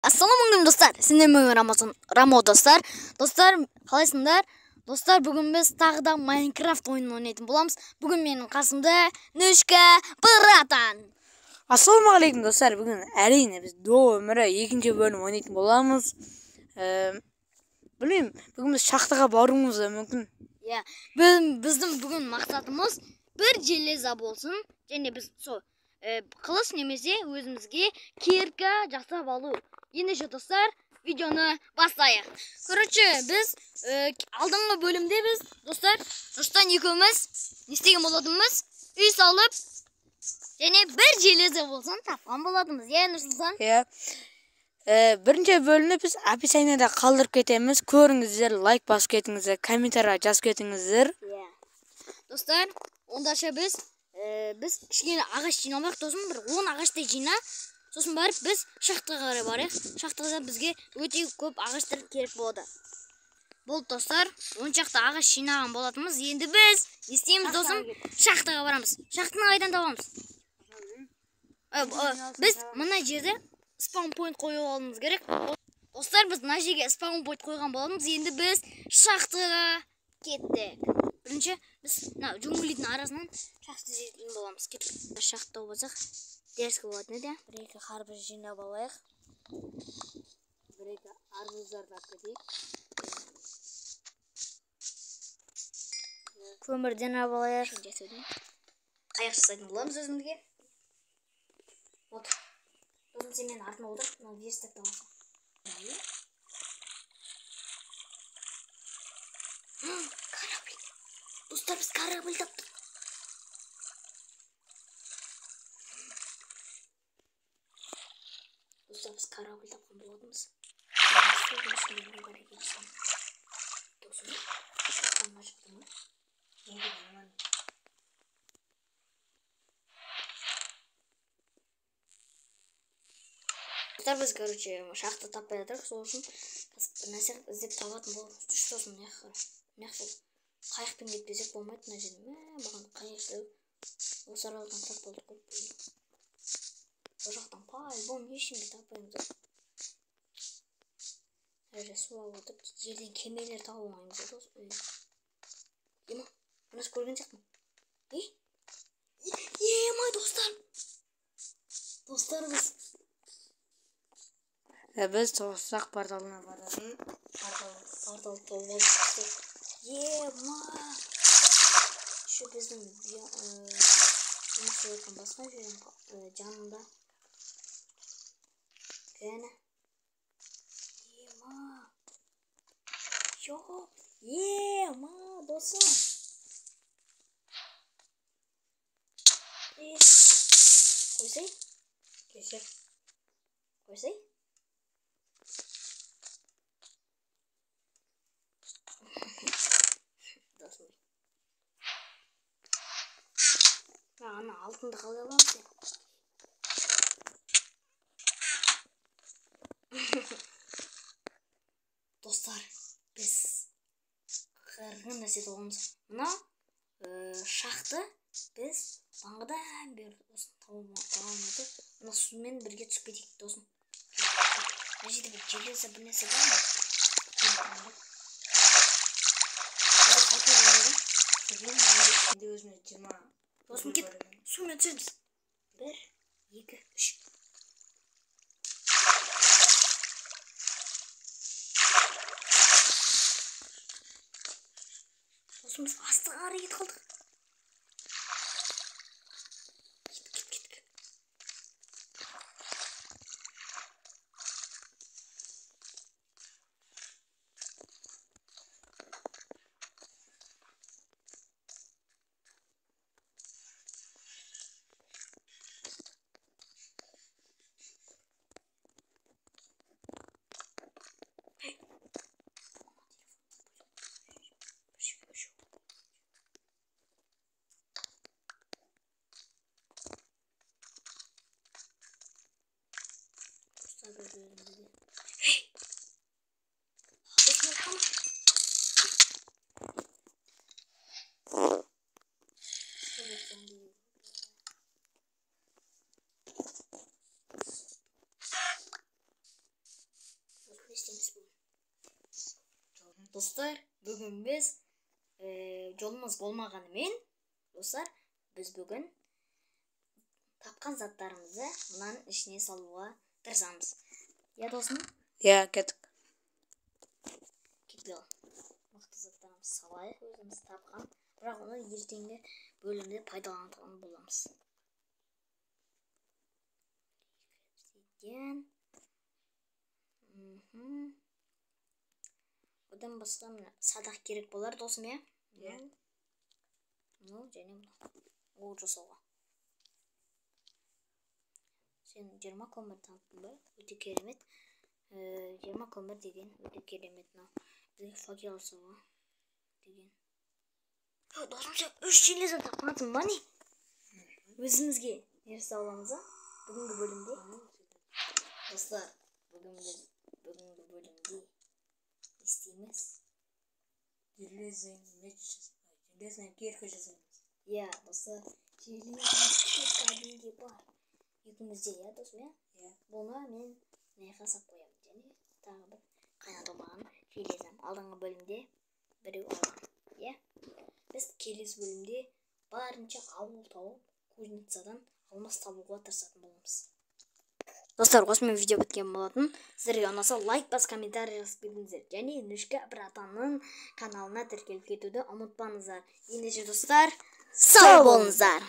Assalamualaikum dostlar. Sizden bugün Ramo dostlar. Dostlar, қалайсыңдар? Dostlar, bugün biz tағы da Minecraft oyununu oynayатын боламыз. Bugün менің қасымда Нүшка Братан. Assalamualaikum dostlar. Bugün әрине biz Doğu Ömірі екінші бөлім ойнайтын боламыз. Білмеймін, bugün biz шахтаға баруымыз да мүмкін. Ya, біздің бүгін мақсатымыз бір железа болсын. Және біз сол қылыш немесе өзімізге кирка жасап алу. Ендеше достар, видеоны бастайық. Короче, біз алдыңғы бөлімде біз достар, Нұрстан екеуміз не істеген болатынбыз? Үй салып, және бір железа болсын тапқан болатынбыз. Нұрсұлтан? Бірінші бөлімді біз описаниеда қалдырып кетеміз. Көріңіздер, лайк басып кетіңіздер, комментария жазып кетіңіздер. Достар, ондаша біз кішкене ағаш жинамақ досын, бір 10 ағаштай жина. Сосын барып біз шахтаға қарай барайық. Шахтада бізге өте көп ағаштар керек болады. Бұл достар, 10 шақты ағаш жинаған болатынбыз. Енді біз не істейміз досым? Шахтаға барамыз. Шахтаны қайдан табамыз? Біз мына жерде спаун пойнт қойып алуымыз керек. Достар, біз мына жерге спаун пойнт қойған болатынбыз. Енді біз шахтаға кеттік. Бірінші біз джунглидің арасынан шахта іздейтін боламыз. Кеттік. Шахта болсақ дерскі болатын еді. Бір-екі қарбыз жинап алайық. Бір-екі арбуздарды алып кетейік. Көмірден алып алайық. Аяқ жасайтын боламыз өзімізге. Отыр. Сосын сен менің артыма отыр. Мына верстакта алсам. Корабль. Достар, біз корабль таптық. Достар, біз корабль тапқан болатынбыз. Судың ішінде бір бар екен. Достар, қанға шықты ма? Достар, біз, короче, шахта таппай жатырық. Сол үшін бір нәрсе іздеп табатын боламыз. Түш сосын неққа қайықпен кетпесек болмайды мына жерде. Баған қайық осы аралдан тап болды көп болды. Ол жақтан по-любому ешкімге таппаймыз. Әрі су алып отырып, жерден кемелер тауып оңаймыз. Ема, бұныз көрген сияқтымын. Емай, достар! Достар, Біз тоғысақ порталына баратын. Портал тауып алып. Ема! Şu bizim жұмыс басқа жерім жанында. Кәне. Ема! Жоқ! Ема, досым! Қойсай? Кешер. Қойсай? Досым. Ана алтынды қалай аламыз ya? Достар, біз қырғын нәрсе тоғымыз. Мына шақты біз баңғыдан бері досын тауып еді. Мына сумен бірге түсіп кетейік досын. Мына жерде бір железа бір нәрсе бар ма? Енді өзіме 20 Досын кет, сумен түсеміз. 1, 2, 3. Досын біз астыға қарай кетіп қалдық. Кеттік. Достар, бүгін біз жолымыз болмағанымен, достар, біз бүгін тапқан заттарымызды мынаның ішіне салуға тырысамыз. Я досым? Я кеттік. Кетпей. Мықты заттарымызды салайық, өзіміз тапқан. Бірақ оны ертеңгі бөлімде пайдаланатын боламыз. Одан басқа садақ керек болар, досым, я? Ну, және ол жасауға. Сен 20 көмір таптың ба? Өте керемет. 20 көмір деген өте керемет. Біз факел жасауға деген. Досым, сен 3 железін тапқансың ба не? Өзімізге нәрсе аламыз, бүгінгі бөлімде. Достар, бүгінгі бөлімде істейміз. Железная кирка жасаймыз. Я, достар, железная кирка дейге бар. Екімізде, я, досым, я? Бұны мен нәйқа сап қоямын. Және тағы бір қайнатылмаған железім. Алдыңғы бөлімде біреу алған. Я? Біз келесі бөлімде барынша ауыл тауып, кузницадан алмас табуға тырысатын боламыз. Достар, осымен видео біткен болатын. Сіздерге ұнаса лайк бас, комментарий жазып кетіңіздер. Және Нүшка Братанның каналына тіркеліп кетуді ұмытпаңыздар. Ендеше достар, сау болыңыздар.